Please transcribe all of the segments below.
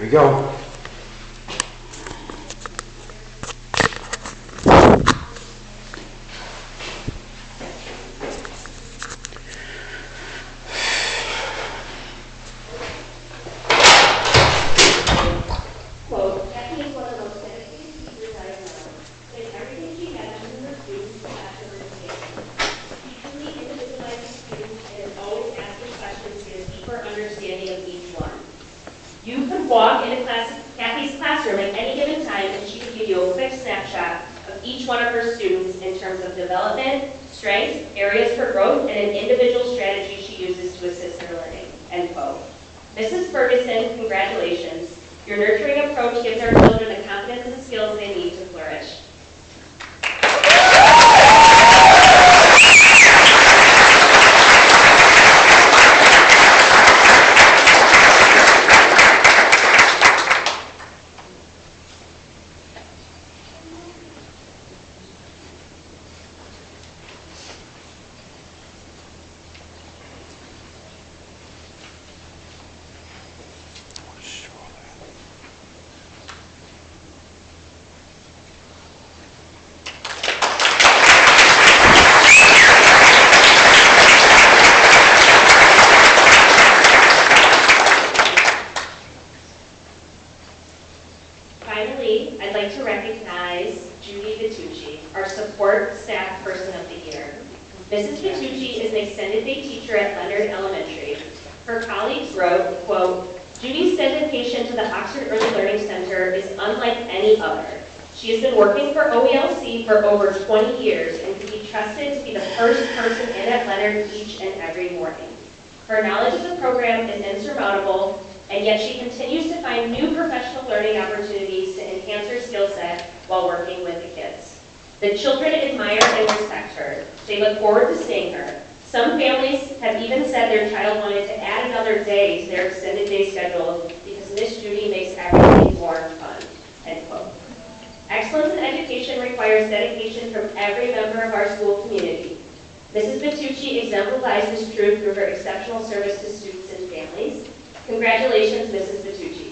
we go. You could walk into Kathy's classroom at any given time and she could give you a quick snapshot of each one of her students in terms of development, strengths, areas for growth, and an individual strategy she uses to assist their learning, end quote. Mrs. Ferguson, congratulations. Your nurturing approach gives our children the confidence and skills they need to flourish. Finally, I'd like to recognize Judy Vitucci, our support staff person of the year. Mrs. Vitucci is an extended day teacher at Leonard Elementary. Her colleagues wrote, quote, Judy's dedication to the Oxford Early Learning Center is unlike any other. She has been working for OELC for over 20 years and can be trusted to be the first person in at Leonard each and every morning. Her knowledge of the program is insurmountable, and yet she continues to find new professional learning opportunities to enhance her skill set while working with the kids. The children admire and respect her. They look forward to seeing her. Some families have even said their child wanted to add another day to their extended day schedule because Miss Judy makes everything more fun, end quote. Excellence in education requires dedication from every member of our school community. Mrs. Vitucci exemplifies this truth through her exceptional service to students and families. Congratulations, Mrs. Vitucci.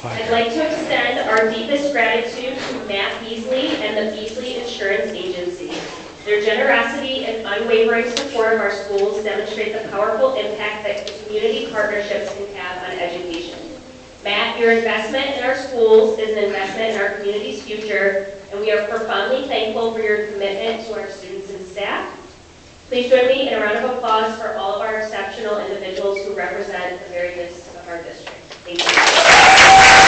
I'd like to extend our deepest gratitude to Matt Beasley and the Beasley Insurance Agency. Their generosity and unwavering support of our schools demonstrate the powerful impact that community partnerships can have on education. Matt, your investment in our schools is an investment in our community's future, and we are profoundly thankful for your commitment to our students and staff. Please join me in a round of applause for all of our exceptional individuals who represent the very best of our district. Thank you.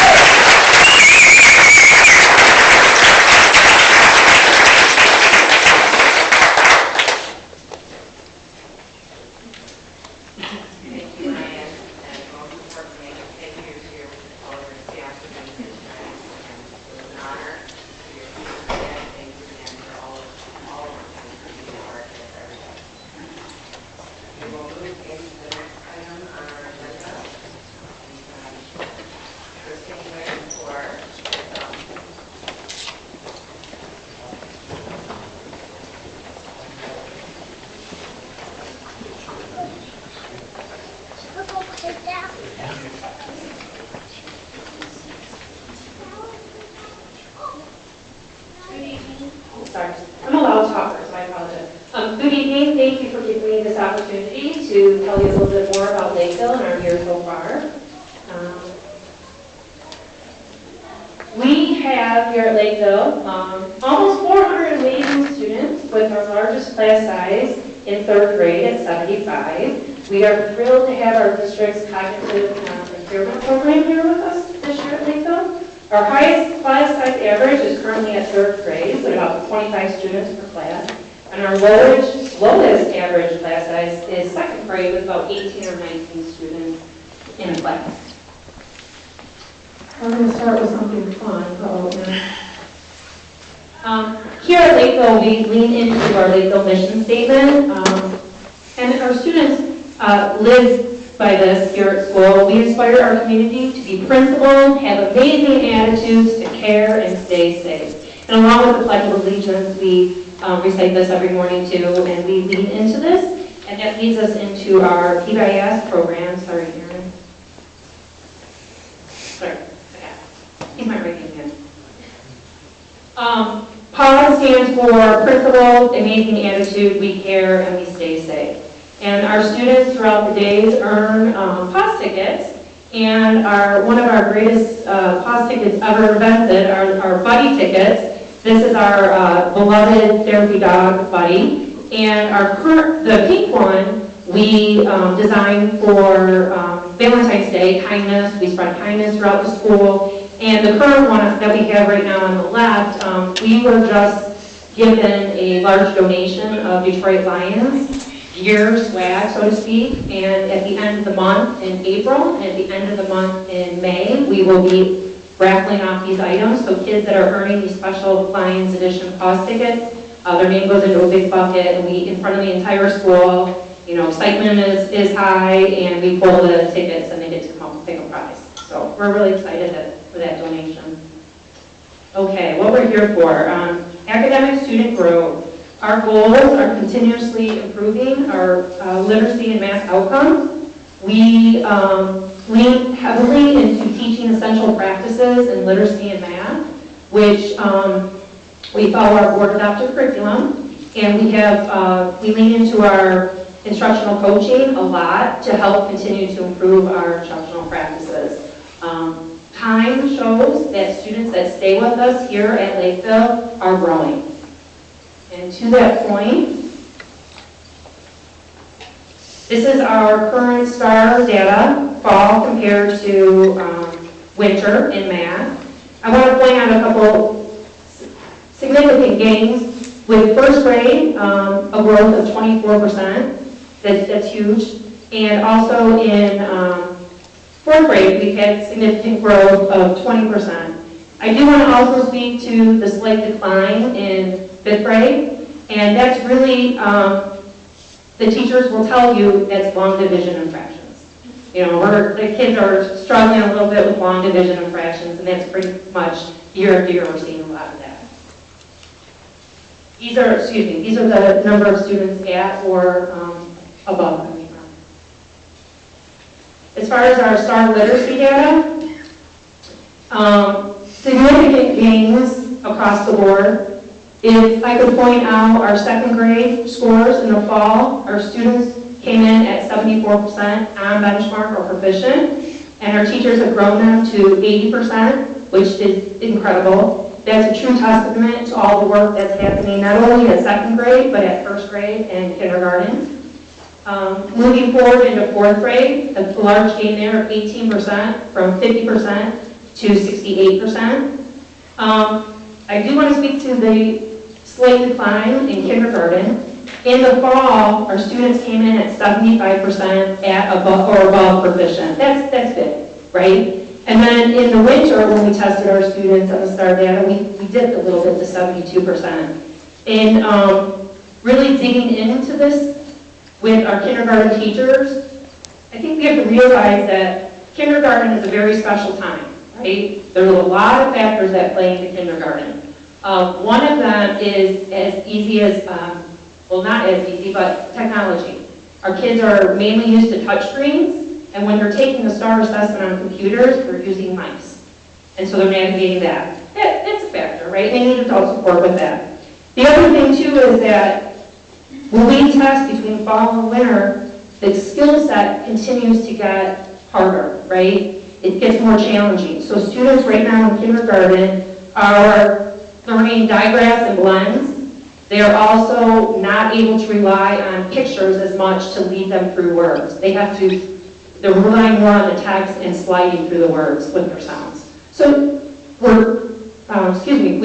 to tell you a little bit more about Lakeville and our year so far. We have here at Lakeville almost 400 amazing students with our largest class size in 3rd grade at 75. We are thrilled to have our district's cognitive impairment program here with us this year at Lakeville. Our highest class size average is currently at 3rd grade with about 25 students per class. And our lowest average class size is 2nd grade with about 18 or 19 students in a class. We're going to start with something fun. Here at Lakeville, we lean into our Lakeville mission statement, and our students live by this here at school. We inspire our community to be principled, have amazing attitudes, to care, and stay safe. And along with the Pledge of Allegiance, we recite this every morning too, and we lean into this, and that leads us into our PBIS program. Sorry, Aaron. Sorry. He's my right hand. PAW stands for Principled, Amazing Attitude, We Care, and We Stay Safe. And our students throughout the days earn PAW tickets, and one of our greatest PAW tickets ever invented are our Buddy tickets. This is our beloved therapy dog, Buddy. And the pink one we designed for Valentine's Day, kindness. We spread kindness throughout the school. And the current one that we have right now on the left, we were just given a large donation of Detroit Lions gear, swag, so to speak. And at the end of the month in April, and at the end of the month in May, we will be raffling off these items. So kids that are earning these special Lions Edition PAW tickets, their name goes into a big bucket, and we, in front of the entire school, excitement is high, and we pull the tickets, and they get to come up and pick a prize. So we're really excited for that donation. Okay, what we're here for. Academic student growth. Our goals are continuously improving our literacy and math outcomes. We lean heavily into teaching essential practices in literacy and math, which we follow our board adopted curriculum, and we lean into our instructional coaching a lot to help continue to improve our instructional practices. Time shows that students that stay with us here at Lakeville are growing. And to that point, this is our current STAR data, fall compared to winter in math. I want to point out a couple significant gains. With 1st grade, a growth of 24%. That's huge. And also in 4th grade, we've had significant growth of 20%. I do want to also speak to the slight decline in 5th grade, and that's really, the teachers will tell you that's long division and fractions. The kids are struggling a little bit with long division and fractions, and that's pretty much year after year we're seeing a lot of that. These are the number of students at or above. As far as our STAR literacy data, significant gains across the board. If I could point out our 2nd grade scores in the fall, our students came in at 74% on benchmark or proficient, and our teachers have grown them to 80%, which is incredible. That's a true testament to all the work that's happening not only at 2nd grade, but at 1st grade and kindergarten. Moving forward into 4th grade, a large gain there of 18% from 50% to 68%. I do want to speak to the slight decline in kindergarten. In the fall, our students came in at 75% at above proficient. That's big, right? And then in the winter, when we tested our students on the STAR data, we dipped a little bit to 72%. In really digging into this with our kindergarten teachers, I think we have to realize that kindergarten is a very special time, right? There's a lot of factors that play into kindergarten. One of them is as easy as, well, not as easy, but technology. Our kids are mainly used to touch screens, and when they're taking the STAR assessment on computers, they're using mice. And so they're navigating that. That's a factor, right? They need adult support with that. The other thing, too, is that when we test between fall and winter, the skill set continues to get harder, right? It gets more challenging. So students right now in kindergarten are learning digraphs and blends. They are also not able to rely on pictures as much to lead them through words. They're relying more on the text and sliding through the words with their sounds. So we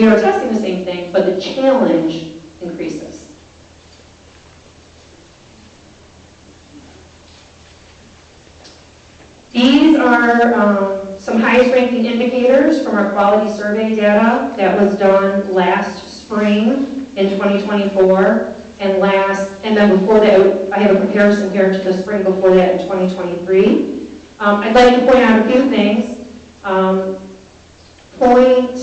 are testing the same thing, but the challenge increases. These are some highest ranking indicators from our quality survey data that was done last spring in 2024, and then before that, I have a comparison here to the spring before that in 2023. I'd like to point out a few things. Point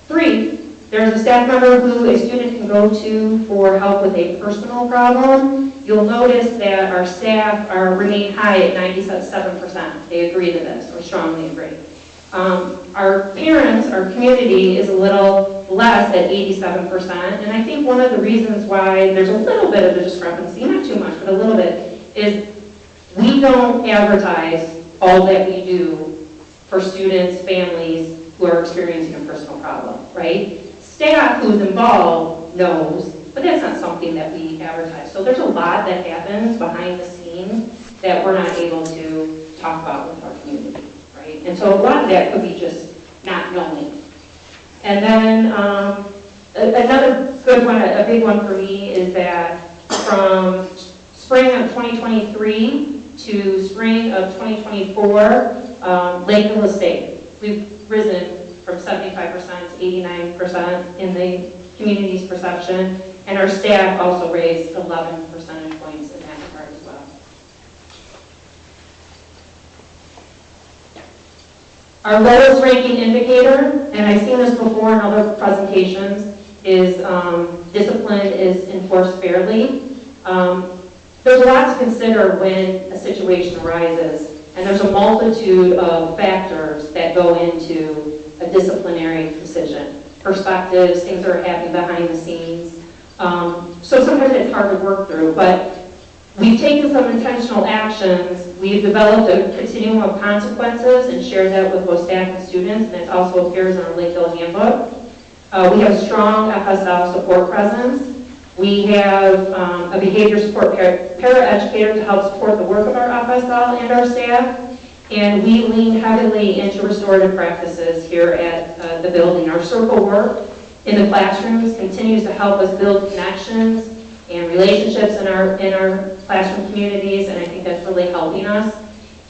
3, there's a staff member who a student can go to for help with a personal problem. You'll notice that our staff remain high at 97%. They agree to this, or strongly agree. Our parents, our community, is a little less at 87%, and I think one of the reasons why there's a little bit of a discrepancy, not too much, but a little bit, is we don't advertise all that we do for students, families who are experiencing a personal problem, right? Staff who's involved knows, but that's not something that we advertise. So there's a lot that happens behind the scenes that we're not able to talk about with our community, right? And so a lot of that could be just not knowing. And then another good one, a big one for me, is that from spring of 2023 to spring of 2024, Lakeville is safe. We've risen from 75% to 89% in the community's perception, and our staff also raised 11 percentage points in that regard as well. Our lowest ranking indicator, and I've seen this before in other presentations, is discipline is enforced fairly. There's a lot to consider when a situation arises, and there's a multitude of factors that go into a disciplinary decision. Perspectives, things that are happening behind the scenes. So sometimes it's hard to work through, but we've taken some intentional actions. We've developed a continuum of consequences and shared that with both staff and students, and it also appears in our Lakeville handbook. We have a strong FSL support presence. We have a behavior support paraeducator to help support the work of our FSL and our staff. And we lean heavily into restorative practices here at the building. Our circle work in the classrooms continues to help us build connections and relationships in our classroom communities, and I think that's really helping us.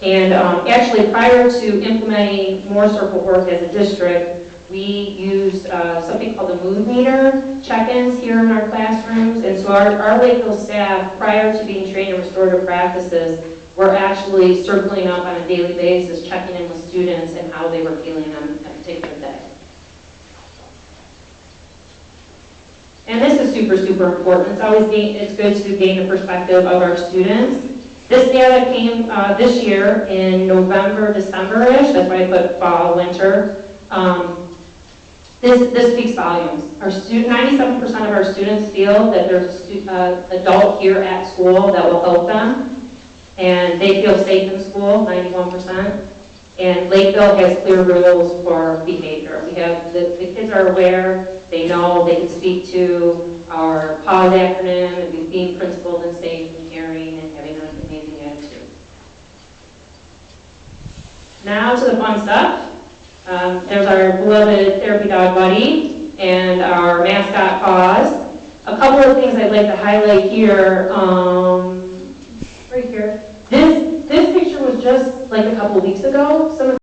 And actually, prior to implementing more circle work as a district, we used something called the mood meter check-ins here in our classrooms. And so our Lakeville staff, prior to being trained in restorative practices, were actually circling up on a daily basis, checking in with students and how they were feeling on a particular day. And this is super, super important. It's good to gain the perspective of our students. This data came this year in November, December-ish. That's why I put fall, winter. This speaks volumes. 97% of our students feel that there's an adult here at school that will help them. And they feel safe in school, 91%. And Lakeville has clear rules for behavior. We have, the kids are aware, they know, they can speak to our PAWS acronym, and being principled and safe and caring and having an amazing attitude. Now to the fun stuff. There's our beloved therapy dog Buddy and our mascot PAWS. A couple of things I'd like to highlight here. Right here. This picture was just like a couple of weeks ago. Some of